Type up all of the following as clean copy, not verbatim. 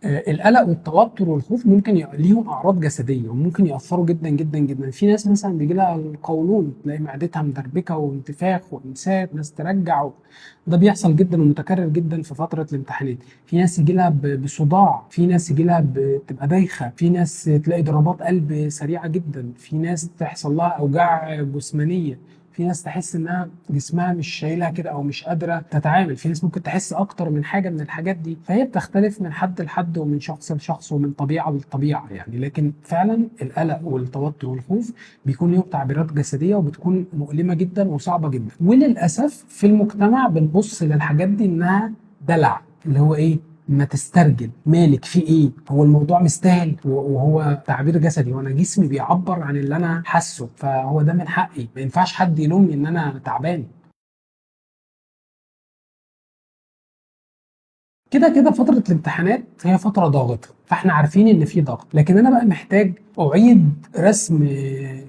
القلق والتوتر والخوف ممكن ليهم اعراض جسديه وممكن ياثروا جدا جدا جدا. في ناس مثلا بيجي لها القولون، تلاقي معدتها مدربكه وانتفاخ وامساك، ناس ترجع ده بيحصل جدا ومتكرر جدا في فتره الامتحانات. في ناس يجي لها بصداع، في ناس يجي لها بتبقى دايخه، في ناس تلاقي ضربات قلب سريعه جدا، في ناس تحصل لها اوجاع جسمانيه، في ناس تحس انها جسمها مش شايلها كده او مش قادره تتعامل، في ناس ممكن تحس اكتر من حاجه من الحاجات دي. فهي بتختلف من حد لحد ومن شخص لشخص ومن طبيعه لطبيعه يعني. لكن فعلا القلق والتوتر والخوف بيكون لهم تعبيرات جسديه وبتكون مؤلمه جدا وصعبه جدا. وللاسف في المجتمع بنبص للحاجات دي انها دلع، اللي هو ايه، ما تسترجل، مالك في ايه، هو الموضوع مستاهل، وهو تعبير جسدي وانا جسمي بيعبر عن اللي انا حاسه، فهو ده من حقي، ما ينفعش حد يلومني ان انا تعبان. كده كده فترة الامتحانات هي فترة ضاغطة، فاحنا عارفين ان في ضغط، لكن انا بقى محتاج اعيد رسم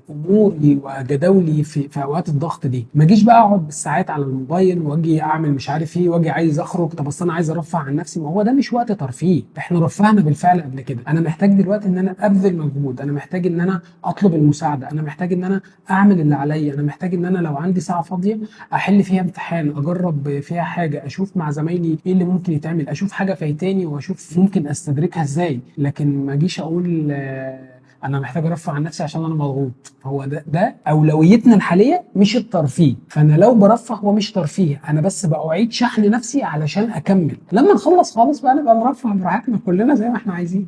اموري وجداولي في اوقات الضغط دي. ما اجيش بقى اقعد بالساعات على الموبايل واجي اعمل مش عارف ايه واجي عايز اخرج، طب اصل انا عايز ارفه عن نفسي، ما هو ده مش وقت ترفيه، احنا رفهنا بالفعل قبل كده. انا محتاج دلوقتي ان انا ابذل مجهود، انا محتاج ان انا اطلب المساعدة، انا محتاج ان انا اعمل اللي عليا، انا محتاج ان انا لو عندي ساعة فاضية احل فيها امتحان، اجرب فيها حاجة، اشوف مع زمايلي ايه اللي ممكن يتعمل، اشوف حاجة فايتاني واشوف ممكن استدركها ازاي. لكن ما اجيش اقول انا محتاج ارفع عن نفسي عشان انا مضغوط. هو ده اولويتنا الحاليه مش الترفيه. فانا لو برفه هو مش ترفيه، انا بس باعيد شحن نفسي علشان اكمل، لما نخلص خالص بقى نبقى نرفه براحتنا كلنا زي ما احنا عايزين.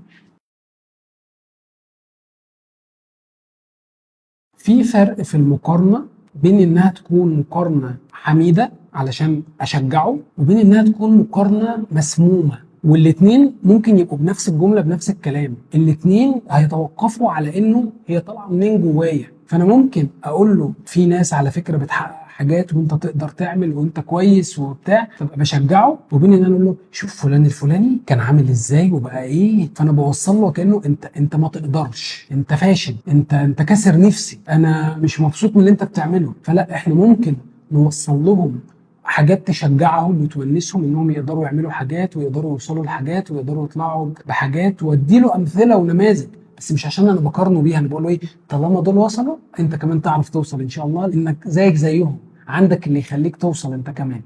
في فرق في المقارنه بين انها تكون مقارنه حميده علشان اشجعه، وبين انها تكون مقارنه مسمومه. والاتنين ممكن يبقوا بنفس الجمله بنفس الكلام، الاتنين هيتوقفوا على انه هي طالعه منين جوايا. فانا ممكن اقول له في ناس على فكره بتحقق حاجات وانت تقدر تعمل وانت كويس وبتاع، فبقى بشجعه، وبين ان انا اقول له شوف فلان الفلاني كان عامل ازاي وبقى ايه، فانا بوصل له كانه انت ما تقدرش، انت فاشل، انت كاسر نفسي، انا مش مبسوط من اللي انت بتعمله. فلا، احنا ممكن نوصل لهم حاجات تشجعهم وتونسهم انهم يقدروا يعملوا حاجات ويقدروا يوصلوا لحاجات ويقدروا يطلعوا بحاجات، واديله امثله ونماذج، بس مش عشان انا بقارنه بيها. انا بقول له ايه، طالما دول وصلوا انت كمان تعرف توصل ان شاء الله، لانك زيك زيهم، عندك اللي يخليك توصل انت كمان.